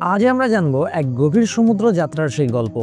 আজ আমরা জানবো এক গভীর সমুদ্র যাত্রার সেই গল্প,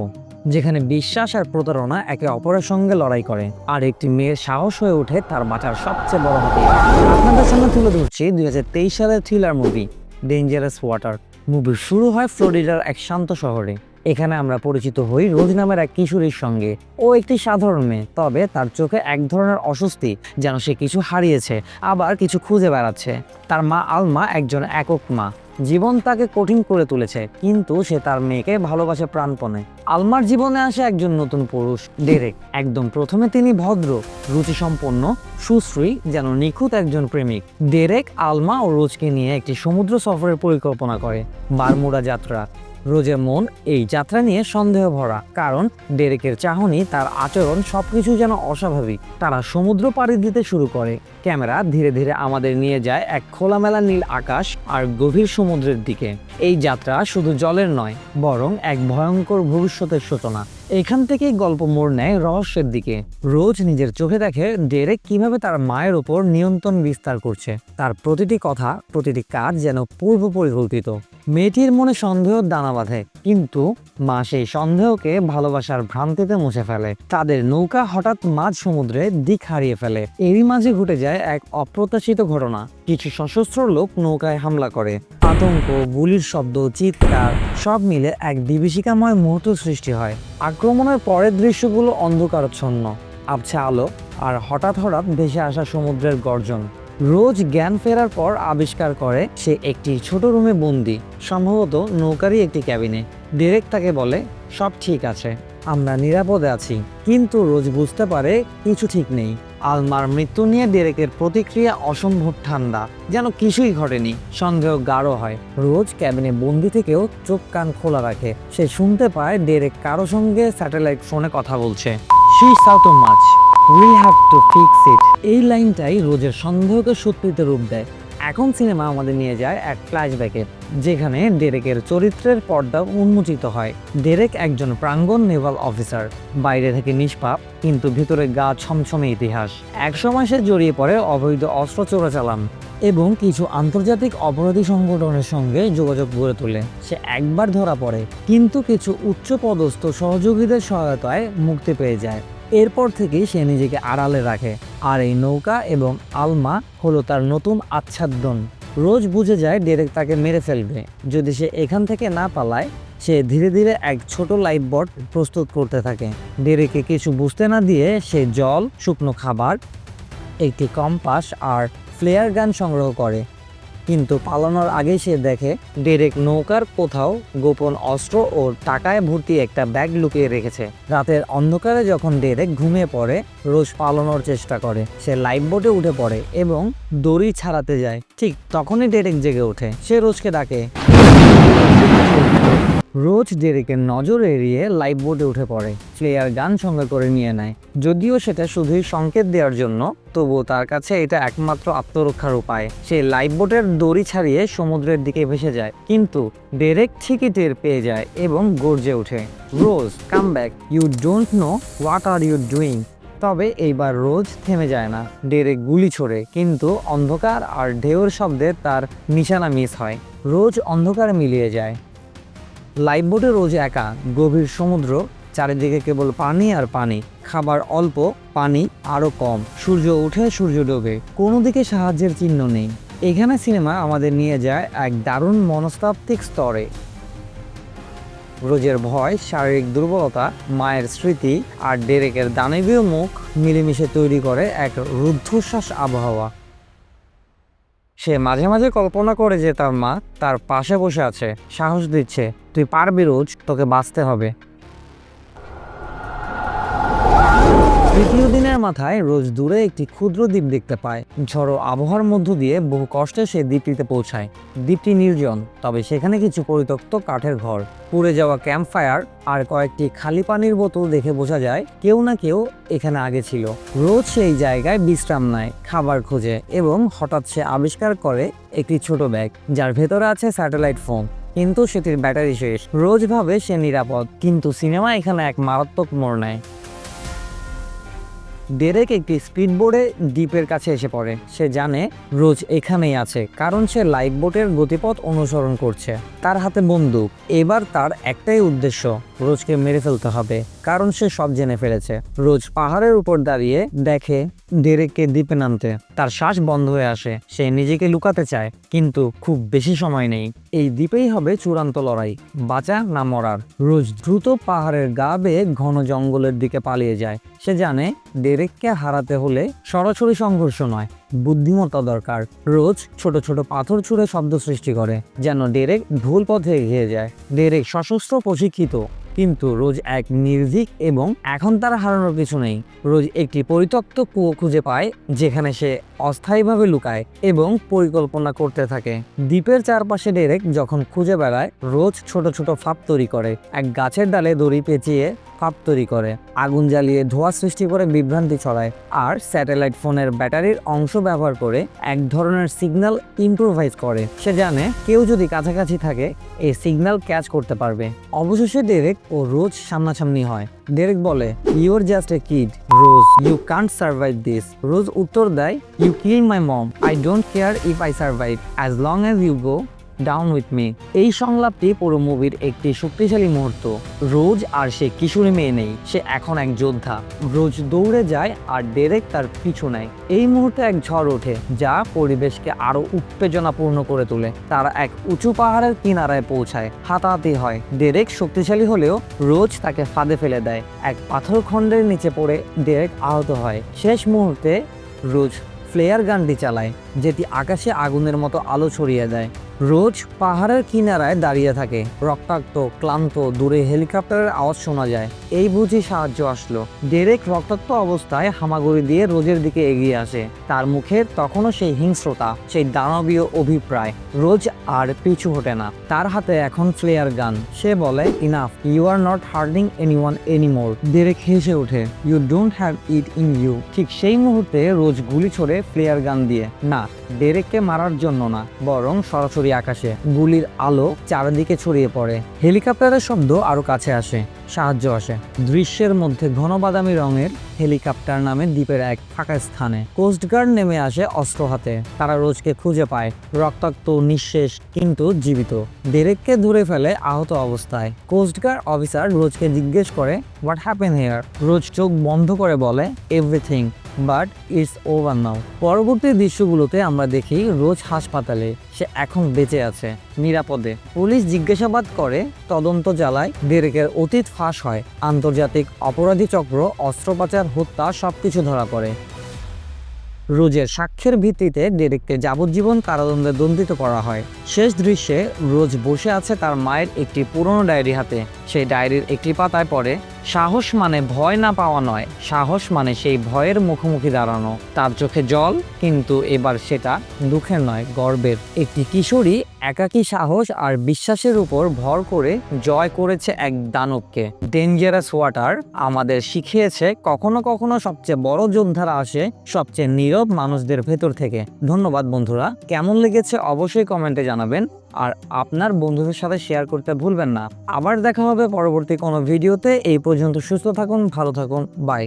যেখানে বিশ্বাস আর প্রতারণা একে অপরের সঙ্গে লড়াই করে, আর একটি মেয়ের সাহস হয়ে ওঠে তার বাঁচার সবচেয়ে বড় হাতিয়ার। আপনাদের সামনে তুলে ধরছি 2023 সালের thriller movie dangerous water. Movie শুরু হয় ফ্লোরিডার এক শান্ত শহরে। এখানে আমরা পরিচিত হই রোজ নামের এক কিশোরীর সঙ্গে। ও একটি সাধারণ মেয়ে, তবে তার চোখে এক ধরনের অস্বস্তি, যেন সে কিছু হারিয়েছে, আবার কিছু খুঁজে বেড়াচ্ছে। তার মা আলমা একজন একক মা। জীবন তাকে কঠিন করে তুলেছে, কিন্তু সে তার মেয়েকে ভালোবাসে প্রাণপণে। আলমার জীবনে আসে একজন নতুন পুরুষ, ডেরেক। একদম প্রথমে তিনি ভদ্র, রুচিসম্পন্ন, সুশ্রী, যেন নিখুঁত একজন প্রেমিক। ডেরেক আলমা ও রোজকে নিয়ে একটি সমুদ্র সফরের পরিকল্পনা করে, বারমুডা যাত্রা। রোজের মন এই যাত্রা নিয়ে সন্দেহ ভরা, কারণ ডেরেকের চাহনি, তার আচরণ, সবকিছু যেন অস্বাভাবিক। তারা সমুদ্র পাড়ি দিতে শুরু করে। ক্যামেরা ধীরে ধীরে আমাদের নিয়ে যায় এক খোলামেলা নীল আকাশ আর গভীর সমুদ্রের দিকে। এই যাত্রা শুধু জলের নয়, বরং এক ভয়ঙ্কর ভবিষ্যতের সূচনা। এখান থেকেই গল্প মোড় নেয় রহস্যের দিকে। রোজ নিজের চোখে দেখে ডেরেক কিভাবে তার মায়ের ওপর নিয়ন্ত্রণ বিস্তার করছে। তার প্রতিটি কথা, প্রতিটি কাজ যেন পূর্ব পরিকল্পিত। মেয়েটির মনে সন্দেহ দানা বাঁধে, কিন্তু মা সেই সন্দেহকে ভালোবাসার ভ্রান্তিতে মুছে ফেলে। তাদের নৌকা হঠাৎ মাঝ সমুদ্রে দিক হারিয়ে ফেলে। এরই মাঝে ঘটে যায় এক অপ্রত্যাশিত ঘটনা। কিছু সশস্ত্র লোক নৌকায় হামলা করে। আতঙ্ক, গুলির শব্দ, চিৎকার, সব মিলে এক বিভীষিকাময় মুহূর্ত সৃষ্টি হয়। আক্রমণের পরের দৃশ্যগুলো অন্ধকারাচ্ছন্ন, আবছা আলো আর হঠাৎ হঠাৎ ভেসে আসা সমুদ্রের গর্জন। রোজ জ্ঞান ফেরার পর আবিষ্কার করে সে একটি ছোট রুমে বন্দি, সম্ভবত নৌকারই একটি ক্যাবিনে। ডেরেক তাকে বলে, সব ঠিক আছে, আমরা নিরাপদে আছি। কিন্তু রোজ বুঝতে পারে কিছু ঠিক নেই। আলমার মৃত্যু নিয়ে ডেরেকের প্রতিক্রিয়া অসম্ভব ঠান্ডা, যেন কিছুই ঘটেনি। সন্দেহ গাঢ় হয়। রোজ ক্যাবিনে বন্দি থেকেও চোখ কান খোলা রাখে। সে শুনতে পায় ডেরেক কারো সঙ্গে স্যাটেলাইট ফোনে কথা বলছে। She saw too much. We have to fix it. এই লাইনটাই রোজের সন্দেহকে সত্যিতে রূপ দেয়। এখন সিনেমা আমাদের নিয়ে যায় এক ফ্ল্যাশব্যাকে, যেখানে ডেরেকের চরিত্রের পর্দা উন্মোচিত হয়। ডেরেক একজন প্রাঙ্গণ নেভাল অফিসার, বাইরে থেকে নিষ্পাপ, কিন্তু ভিতরে গা ছমছমে ইতিহাস। একসময় সে জড়িয়ে পড়ে অবৈধ অস্ত্র চোরাচালান এবং কিছু আন্তর্জাতিক অপরাধী সংগঠনের সঙ্গে যোগাযোগ গড়ে তোলে। সে একবার ধরা পড়ে, কিন্তু কিছু উচ্চপদস্থ সহযোগীদের সহায়তায় মুক্তি পেয়ে যায়। এরপর থেকেই সে নিজেকে আড়ালে রাখে, আর এই নৌকা এবং আলমা হলো তার নতুন আচ্ছাদন। রোজ বুঝে যায় ডেরেক তাকে মেরে ফেলবে যদি সে এখান থেকে না পালায়। সে ধীরে ধীরে এক ছোট লাইফ বোট প্রস্তুত করতে থাকে। ডেরেকে কিছু বুঝতে না দিয়ে সে জল, শুকনো খাবার, একটি কম্পাস আর ফ্লেয়ার গান সংগ্রহ করে। কিন্তু পালানোর আগে সে দেখে ডেরেক নৌকার কোথাও গোপন অস্ত্র ও টাকায় ভর্তি একটা ব্যাগ লুকিয়ে রেখেছে। রাতের অন্ধকারে যখন ডেরেক ঘুমিয়ে পড়ে, রোজ পালানোর চেষ্টা করে। সে লাইফ বোটে উঠে পড়ে এবং দড়ি ছাড়াতে যায়। ঠিক তখনই ডেরেক জেগে ওঠে। সে রোজকে ডাকে। রোজ ডেরেকের নজর এড়িয়ে লাইফ বোটে উঠে পড়ে, ফ্লেয়ার গান সঙ্গে করে নিয়ে নেয়। যদিও সেটা শুধুই সংকেত দেওয়ার জন্য, তবুও তার কাছে এটা একমাত্র আত্মরক্ষার উপায়। সে লাইফ বোটের দড়ি ছাড়িয়ে সমুদ্রের দিকে ভেসে যায়, কিন্তু ডেরেক ঠিকই টের পেয়ে যায় এবং গর্জে ওঠে, Rose come back, you don't know what are you doing. তবে এইবার রোজ থেমে যায় না। ডেরেক গুলি ছোড়ে, কিন্তু অন্ধকার আর ঢেউর শব্দে তার নিশানা মিস হয়। রোজ অন্ধকারে মিলিয়ে যায়। লাইফ বোটে রোজ একা, গভীর সমুদ্র, চারিদিকে কেবল পানি আর পানি। খাবার অল্প, পানি আরও কম। সূর্য উঠে, সূর্য ডোবে, কোনো দিকে সাহায্যের চিহ্ন নেই। এখানে সিনেমা আমাদের নিয়ে যায় এক দারুণ মনস্তাত্ত্বিক স্তরে। রোজের ভয়, শারীরিক দুর্বলতা, মায়ের স্মৃতি আর ডেরেকের দানবীয় মুখ মিলেমিশে তৈরি করে এক রুদ্ধশ্বাস আবহাওয়া। সে মাঝে মাঝে কল্পনা করে যে তার মা তার পাশে বসে আছে, সাহস দিচ্ছে, তুই পারবি রোজ, তোকে বাঁচতে হবে। তৃতীয় দিনের মাথায় রোজ দূরে একটি ক্ষুদ্র দ্বীপ দেখতে পায়। ঝড়ো আবহাওয়ার মধ্য দিয়ে বহু কষ্টে সে দ্বীপটিতে পৌঁছায়। দ্বীপটি নির্জন, তবে সেখানে কিছু পরিত্যক্ত কাঠের ঘর, পুড়ে যাওয়া ক্যাম্প ফায়ার আর কয়েকটি খালি পানির বোতল দেখে বোঝা যায় কেউ না কেউ এখানে আগে ছিল। রোজ সেই জায়গায় বিশ্রাম নেয়, খাবার খোঁজে, এবং হঠাৎ সে আবিষ্কার করে একটি ছোট ব্যাগ, যার ভেতরে আছে স্যাটেলাইট ফোন, কিন্তু সেটির ব্যাটারি শেষ। রোজ ভাবে সে নিরাপদ, কিন্তু সিনেমা এখানে এক মারাত্মক মোড় নেয়। ডেরেক একটি স্পিডবোটে দ্বীপের কাছে এসে পড়ে। সে জানে রোজ এখানেই আছে, কারণ সে লাইফ বোটের গতিপথ অনুসরণ করছে। তার হাতে বন্দুক। এবার তার একটাই উদ্দেশ্য, রোজকে মেরে ফেলতে হবে, কারণ সে সব জেনে ফেলেছে। রোজ পাহাড়ের উপর দাঁড়িয়ে দেখে ডেরেককে দ্বীপে নামতে। তার শ্বাস বন্ধ হয়ে আসে। সে নিজেকে লুকাতে চায়, কিন্তু খুব বেশি সময় নেই। এই দ্বীপেই হবে চূড়ান্ত লড়াই, বাঁচা না মরার। রোজ দ্রুত পাহাড়ের গা বেয়ে ঘন জঙ্গলের দিকে পালিয়ে যায়। সে জানে ডেরেককে হারাতে হলে সরাসরি সংঘর্ষ নয়, বুদ্ধিমত্তা দরকার। রোজ ছোট ছোট পাথর ছুঁড়ে শব্দ সৃষ্টি করে, যেন ডেরেক ভুল পথে এগিয়ে যায়। ডেরেক সশস্ত্র, প্রশিক্ষিত, কিন্তু রোজ এক নির্ভীক এবং এখন তার হারানোর কিছু নেই। রোজ একটি পরিত্যক্ত কুয়ো খুঁজে পায়, যেখানে সে অস্থায়ীভাবে লুকায় এবং পরিকল্পনা করতে থাকে। দ্বীপের চারপাশে ডেরেক যখন খুঁজে বেড়ায়, রোজ ছোট ছোট ফাঁদ তৈরি করে। এক গাছের ডালে দড়ি পেঁচিয়ে ফাঁদ তৈরি করে, আগুন জ্বালিয়ে ধোঁয়া সৃষ্টি করে বিভ্রান্তি ছড়ায়, আর স্যাটেলাইট ফোনের ব্যাটারির অংশ ব্যবহার করে এক ধরনের সিগন্যাল ইম্প্রোভাইজ করে। সে জানে কেউ যদি কাছাকাছি থাকে, এই সিগন্যাল ক্যাচ করতে পারবে। অবশেষে ডেরেক ও রোজ সামনাসামনি হয়। ডেরেক বলে, you're just a kid Rose, you can't survive this. Rose উত্তর দেয়, you kill my mom, I don't care if I survive, as long as you go down with me. এই সংলাপটি পুরো মুভির একটি শক্তিশালী মুহূর্ত। রোজ আর সে কিশোরী মেয়ে নেই, সে এখন এক যোদ্ধা। রোজ দৌড়ে যায় আর ডেরেক তার পিছু নেয়। এই মুহূর্তে এক ঝড় ওঠে, যা পরিবেশকে আরো উত্তেজনাপূর্ণ করে তোলে। তারা এক উঁচু পাহাড়ের কিনারায় পৌঁছায়। হাতাহাতি হয়। ডেরেক শক্তিশালী হলেও রোজ তাকে ফাঁদে ফেলে দেয়। এক পাথর খণ্ডের নিচে পড়ে ডেরেক আহত হয়। শেষ মুহূর্তে রোজ ফ্লেয়ার গানটি চালায়, যেটি আকাশে আগুনের মতো আলো ছড়িয়ে দেয়। রোজ পাহাড়ের কিনারায় দাঁড়িয়ে থাকে, রক্তাক্ত, ক্লান্ত। দূরে হেলিকপ্টারের আওয়াজ শোনা যায়। এই বুঝি সাহায্য আসলো। ডেরেক রক্তাক্ত অবস্থায় হামাগুড়ি দিয়ে রোজের দিকে এগিয়ে আসে। তার মুখে তখনও সেই হিংস্রতা, সেই দানবীয় অভিপ্রায়। রোজ আর পিছু হটে না। তার হাতে এখন ফ্লেয়ার গান। সে বলে, enough, you are not hurting anyone anymore. Derek হেসে ওঠে, you don't have it in you. ঠিক সেই মুহূর্তে রোজ গুলি ছোড়ে ফ্লেয়ার গান দিয়ে। না, ডেরেককে মারার জন্য না, বরং সরাসরি আকাশে। গুলির আলো চারিদিকে ছড়িয়ে পড়ে। হেলিকপ্টারের শব্দ আরো কাছে আসে। সাহায্য আসে। দৃশ্যের মধ্যে ঘন বাদামি রঙের হেলিকপ্টার নামে দ্বীপের এক ফাঁকা স্থানে কোস্টগার্ড নেমে আসে অস্ত্র হাতে। তারা রোজকে খুঁজে পায়, রক্তাক্ত, নিঃশেষ, কিন্তু জীবিত। ডেরেককে ধরে ফেলে আহত অবস্থায়। কোস্টগার্ড অফিসার রোজকে জিজ্ঞেস করে, হোয়াট হ্যাপেন হিয়ার? রোজ চোখ বন্ধ করে বলে, এভরিথিং, বাট ইটস ওভার নাও। পরবর্তী দৃশ্যগুলোতে আমরা দেখি রোজ হাসপাতালে। সে এখন বেঁচে আছে, নিরাপদে। পুলিশ জিজ্ঞাসাবাদ করে, তদন্ত চালায়। ডেরেকের অতীত ফাঁস হয়। আন্তর্জাতিক অপরাধী চক্র, অস্ত্র পাচার, হত্যা, সবকিছু ধরা পড়ে। রোজের সাক্ষ্যের ভিত্তিতে ডেরেককে যাবজ্জীবন কারাদণ্ডে দণ্ডিত করা হয়। শেষ দৃশ্যে রোজ বসে আছে তার মায়ের একটি পুরনো ডায়েরি হাতে। সেই ডায়েরির একটি পাতায় পড়ে, সাহস মানে ভয় না পাওয়া নয়, সাহস মানে সেই ভয়ের মুখোমুখি দাঁড়ানো। তার চোখে জল, কিন্তু এবার সেটা দুঃখের নয়, গর্বের। একটি কিশোরী একাকী সাহস আর বিশ্বাসের উপর ভর করে জয় করেছে এক দানবকে। ডেঞ্জারাস ওয়াটার আমাদের শিখিয়েছে, কখনো কখনো সবচেয়ে বড় যোদ্ধারা আসে সবচেয়ে নীরব মানুষদের ভেতর থেকে। ধন্যবাদ বন্ধুরা, কেমন লেগেছে অবশ্যই কমেন্টে জানাবেন, আর আপনার বন্ধুদের সাথে শেয়ার করতে ভুলবেন না। আবার দেখা হবে পরবর্তী কোনো ভিডিওতে। এই পর্যন্ত সুস্থ থাকুন, ভালো থাকুন, বাই।